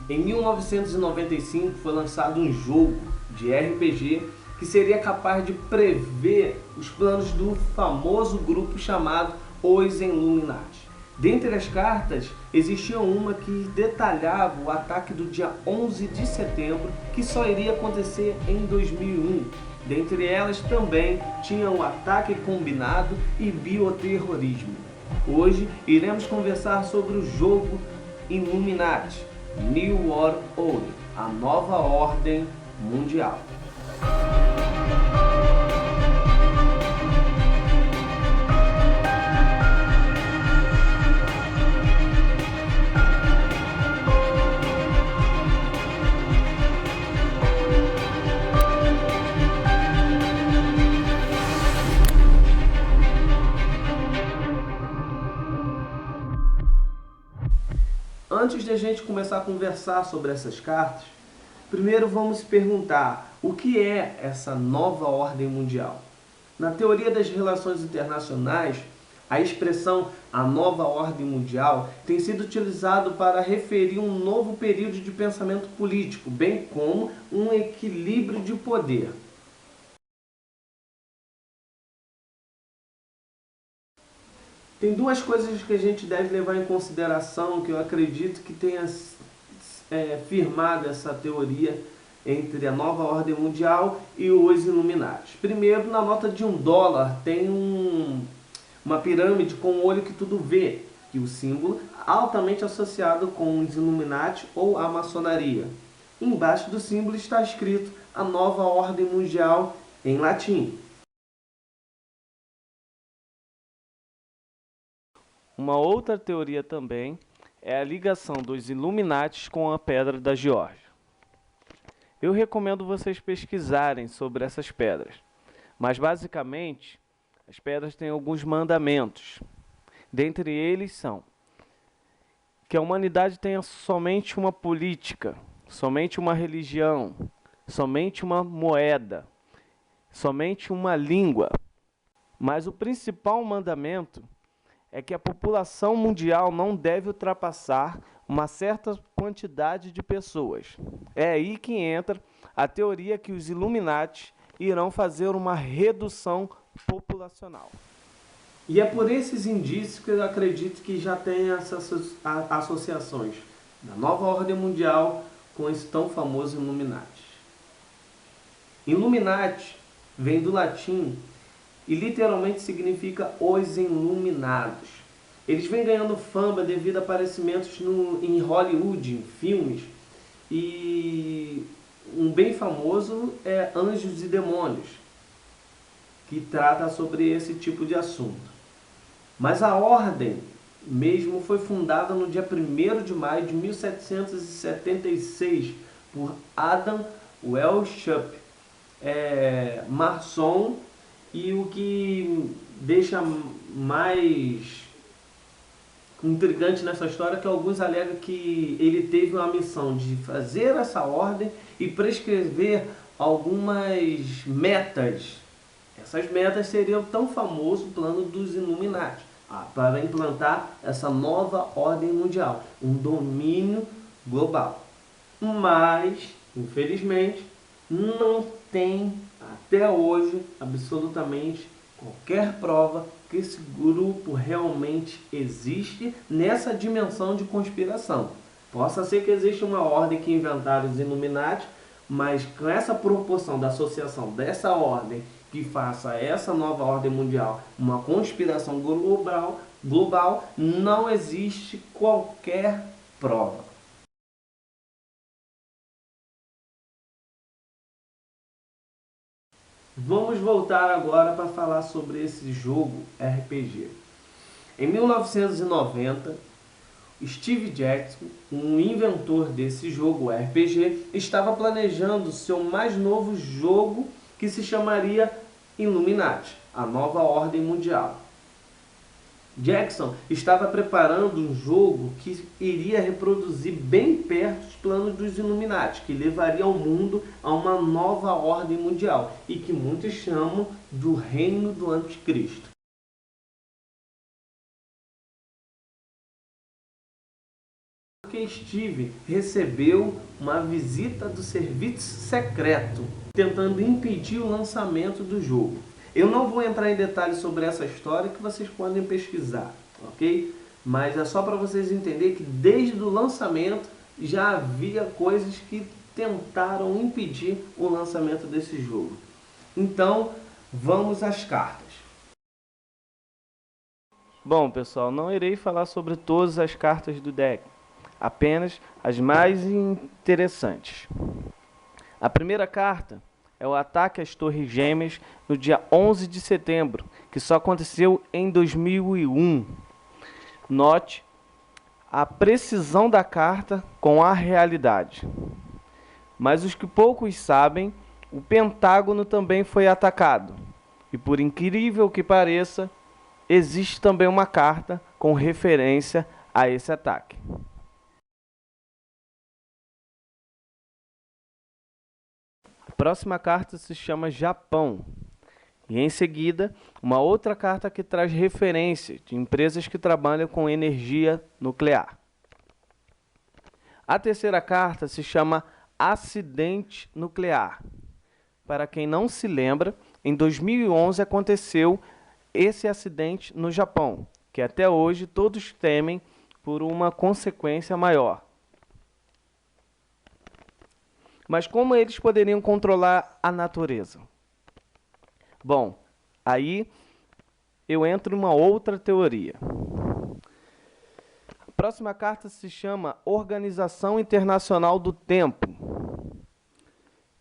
Em 1995 foi lançado um jogo de RPG que seria capaz de prever os planos do famoso grupo chamado Os Illuminati. Dentre as cartas, existia uma que detalhava o ataque do dia 11 de setembro, que só iria acontecer em 2001. Dentre elas também tinha o ataque combinado e bioterrorismo. Hoje iremos conversar sobre o jogo Illuminati, New World Order, a nova ordem mundial. Antes de a gente começar a conversar sobre essas cartas, primeiro vamos perguntar o que é essa nova ordem mundial. Na teoria das relações internacionais, a expressão a nova ordem mundial tem sido utilizado para referir um novo período de pensamento político, bem como um equilíbrio de poder. Tem duas coisas que a gente deve levar em consideração, que eu acredito que tenha firmado essa teoria entre a nova ordem mundial e os Illuminati. Primeiro, na nota de $1 tem uma pirâmide com o olho que tudo vê, e o símbolo altamente associado com os Illuminati ou a maçonaria. Embaixo do símbolo está escrito a nova ordem mundial em latim. Uma outra teoria também é a ligação dos Illuminati com a Pedra da Geórgia. Eu recomendo vocês pesquisarem sobre essas pedras, mas basicamente as pedras têm alguns mandamentos. Dentre eles são que a humanidade tenha somente uma política, somente uma religião, somente uma moeda, somente uma língua. Mas o principal mandamento é que a população mundial não deve ultrapassar uma certa quantidade de pessoas. É aí que entra a teoria que os Illuminati irão fazer uma redução populacional. E é por esses indícios que eu acredito que já tem essas associações da nova ordem mundial com esse tão famoso Illuminati. Illuminati vem do latim e literalmente significa os iluminados. Eles vêm ganhando fama devido a aparecimentos em Hollywood, em filmes, e um bem famoso é Anjos e Demônios, que trata sobre esse tipo de assunto. Mas a ordem mesmo foi fundada no dia 1º de maio de 1776 por Adam Weishaupt, maçom. E o que deixa mais intrigante nessa história é que alguns alegam que ele teve uma missão de fazer essa ordem e prescrever algumas metas. Essas metas seriam o tão famoso plano dos Illuminati, para implantar essa nova ordem mundial, um domínio global. Mas, infelizmente, não tem até hoje absolutamente qualquer prova que esse grupo realmente existe nessa dimensão de conspiração. Possa ser que exista uma ordem que inventaram os Illuminati, mas com essa proporção da associação dessa ordem que faça essa nova ordem mundial uma conspiração global, não existe qualquer prova. Vamos voltar agora para falar sobre esse jogo RPG. Em 1990, Steve Jackson, um inventor desse jogo RPG, estava planejando seu mais novo jogo que se chamaria Illuminati, a nova ordem mundial. Jackson estava preparando um jogo que iria reproduzir bem perto os planos dos Illuminati, que levaria o mundo a uma nova ordem mundial e que muitos chamam do reino do anticristo. porque Steve recebeu uma visita do serviço secreto, tentando impedir o lançamento do jogo. Eu não vou entrar em detalhes sobre essa história, que vocês podem pesquisar, ok? Mas é só para vocês entenderem que desde o lançamento já havia coisas que tentaram impedir o lançamento desse jogo. Então, vamos às cartas. Bom, pessoal, não irei falar sobre todas as cartas do deck, apenas as mais interessantes. A primeira carta é o ataque às Torres Gêmeas no dia 11 de setembro, que só aconteceu em 2001. Note a precisão da carta com a realidade. Mas os que poucos sabem, o Pentágono também foi atacado. E por incrível que pareça, existe também uma carta com referência a esse ataque. A próxima carta se chama Japão. E em seguida, uma outra carta que traz referência de empresas que trabalham com energia nuclear. A terceira carta se chama Acidente Nuclear. Para quem não se lembra, em 2011 aconteceu esse acidente no Japão, que até hoje todos temem por uma consequência maior. Mas como eles poderiam controlar a natureza? Bom, aí eu entro em uma outra teoria. A próxima carta se chama Organização Internacional do Tempo.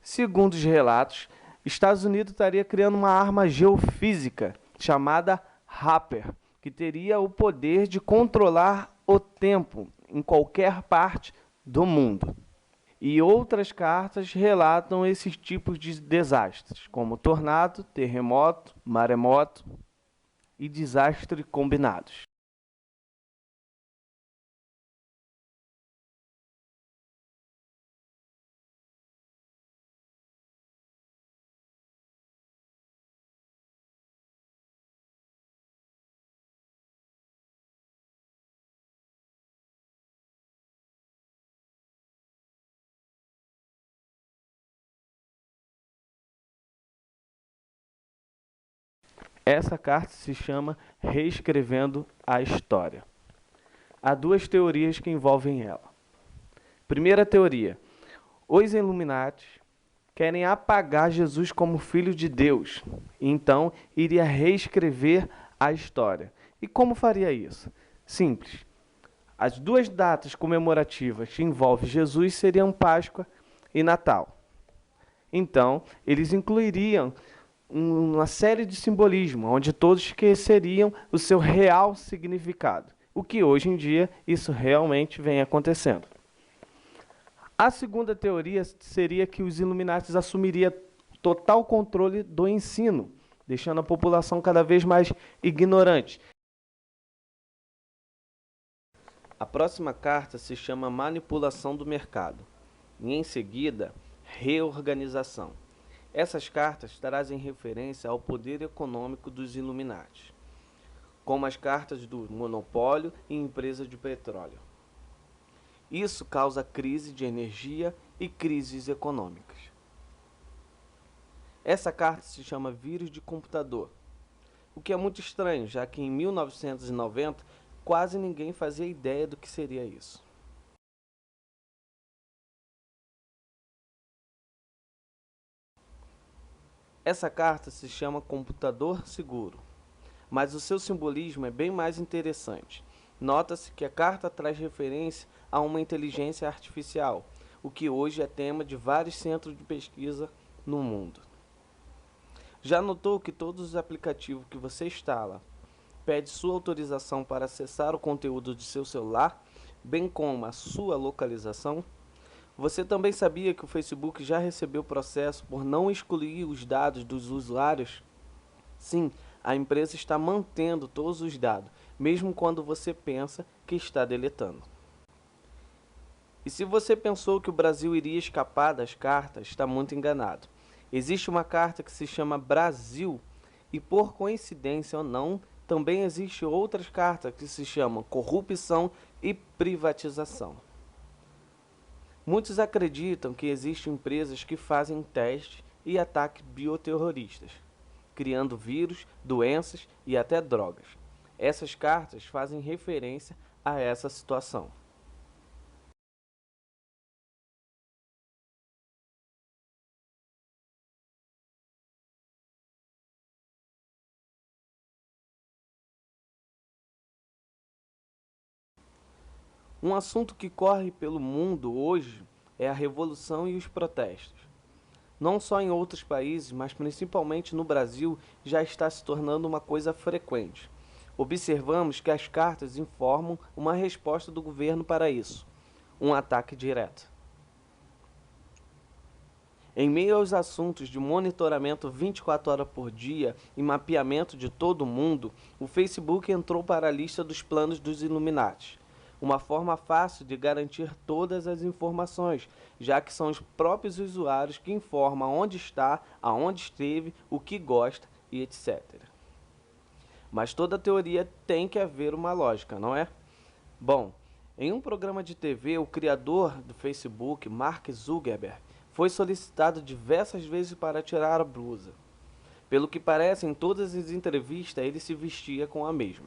Segundo os relatos, Estados Unidos estaria criando uma arma geofísica chamada Happer, que teria o poder de controlar o tempo em qualquer parte do mundo. E outras cartas relatam esses tipos de desastres, como tornado, terremoto, maremoto e desastres combinados. Essa carta se chama Reescrevendo a História. Há duas teorias que envolvem ela. Primeira teoria: os Illuminati querem apagar Jesus como filho de Deus, e então iria reescrever a história. E como faria isso? Simples. As duas datas comemorativas que envolvem Jesus seriam Páscoa e Natal. Então, eles incluiriam uma série de simbolismo, onde todos esqueceriam o seu real significado. O que hoje em dia isso realmente vem acontecendo. A segunda teoria seria que os Illuminati assumiriam total controle do ensino, deixando a população cada vez mais ignorante. A próxima carta se chama Manipulação do Mercado e, em seguida, Reorganização. Essas cartas trazem referência ao poder econômico dos Illuminati, como as cartas do monopólio e empresa de petróleo. Isso causa crise de energia e crises econômicas. Essa carta se chama vírus de computador, o que é muito estranho, já que em 1990 quase ninguém fazia ideia do que seria isso. Essa carta se chama Computador Seguro, mas o seu simbolismo é bem mais interessante. Nota-se que a carta traz referência a uma inteligência artificial, o que hoje é tema de vários centros de pesquisa no mundo. Já notou que todos os aplicativos que você instala pede sua autorização para acessar o conteúdo de seu celular, bem como a sua localização? Você também sabia que o Facebook já recebeu processo por não excluir os dados dos usuários? Sim, a empresa está mantendo todos os dados, mesmo quando você pensa que está deletando. E se você pensou que o Brasil iria escapar das cartas, está muito enganado. Existe uma carta que se chama Brasil, e por coincidência ou não, também existe outras cartas que se chamam Corrupção e Privatização. Muitos acreditam que existem empresas que fazem testes e ataques bioterroristas, criando vírus, doenças e até drogas. Essas cartas fazem referência a essa situação. Um assunto que corre pelo mundo hoje é a revolução e os protestos. Não só em outros países, mas principalmente no Brasil, já está se tornando uma coisa frequente. Observamos que as cartas informam uma resposta do governo para isso, um ataque direto. Em meio aos assuntos de monitoramento 24 horas por dia e mapeamento de todo o mundo, o Facebook entrou para a lista dos planos dos Illuminati. Uma forma fácil de garantir todas as informações, já que são os próprios usuários que informam onde está, aonde esteve, o que gosta e etc. Mas toda teoria tem que haver uma lógica, não é? Bom, em um programa de TV, o criador do Facebook, Mark Zuckerberg, foi solicitado diversas vezes para tirar a blusa. Pelo que parece, em todas as entrevistas ele se vestia com a mesma.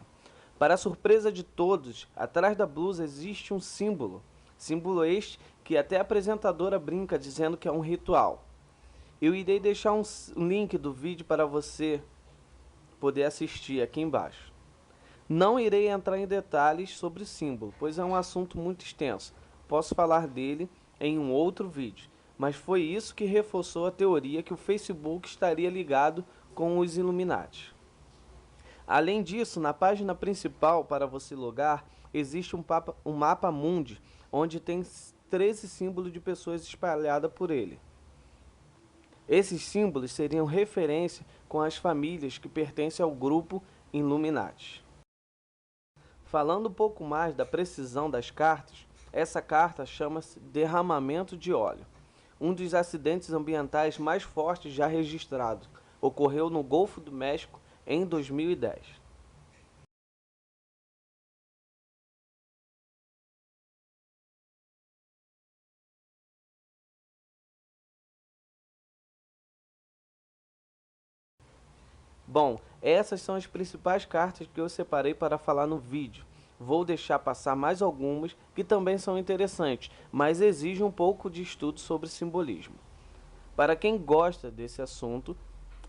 Para a surpresa de todos, atrás da blusa existe um símbolo. Símbolo este que até a apresentadora brinca dizendo que é um ritual. Eu irei deixar um link do vídeo para você poder assistir aqui embaixo. Não irei entrar em detalhes sobre o símbolo, pois é um assunto muito extenso. Posso falar dele em um outro vídeo, mas foi isso que reforçou a teoria que o Facebook estaria ligado com os Illuminati. Além disso, na página principal para você logar, existe um mapa mundi, onde tem 13 símbolos de pessoas espalhadas por ele. Esses símbolos seriam referência com as famílias que pertencem ao grupo Illuminati. Falando um pouco mais da precisão das cartas, essa carta chama-se derramamento de óleo. Um dos acidentes ambientais mais fortes já registrados ocorreu no Golfo do México em 2010. Bom, essas são as principais cartas que eu separei para falar no vídeo. Vou deixar passar mais algumas que também são interessantes, mas exigem um pouco de estudo sobre simbolismo. Para quem gosta desse assunto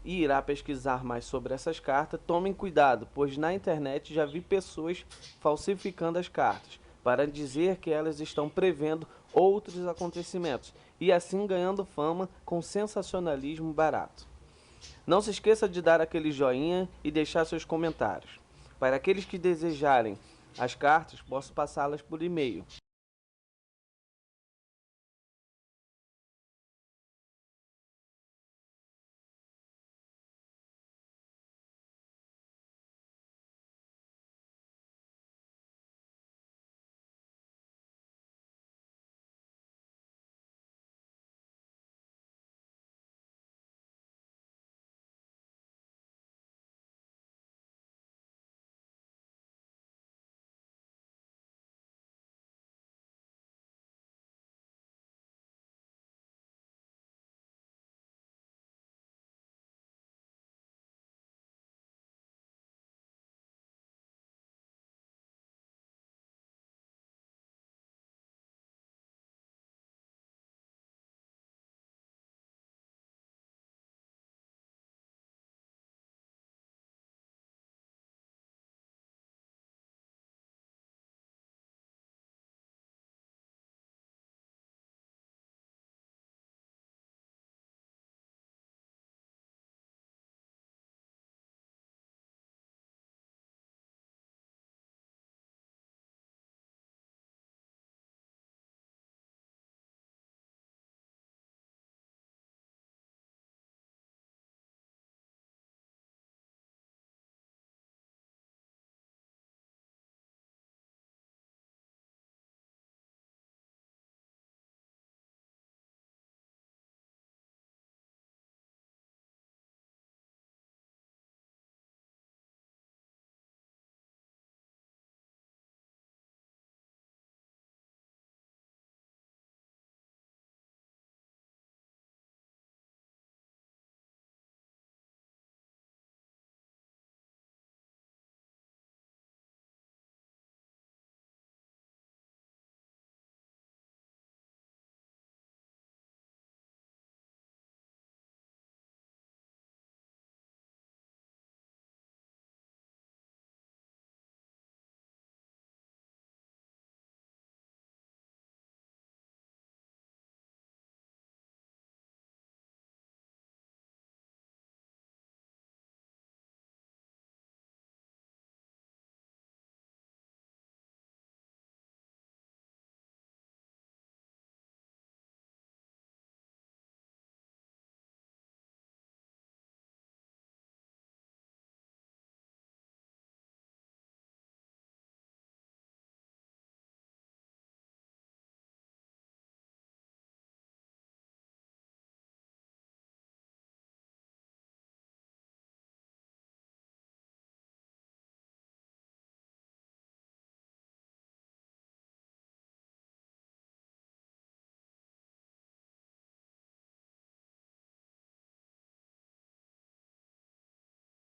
e irá pesquisar mais sobre essas cartas, tomem cuidado, pois na internet já vi pessoas falsificando as cartas para dizer que elas estão prevendo outros acontecimentos e assim ganhando fama com sensacionalismo barato. Não se esqueça de dar aquele joinha e deixar seus comentários. Para aqueles que desejarem as cartas, posso passá-las por e-mail.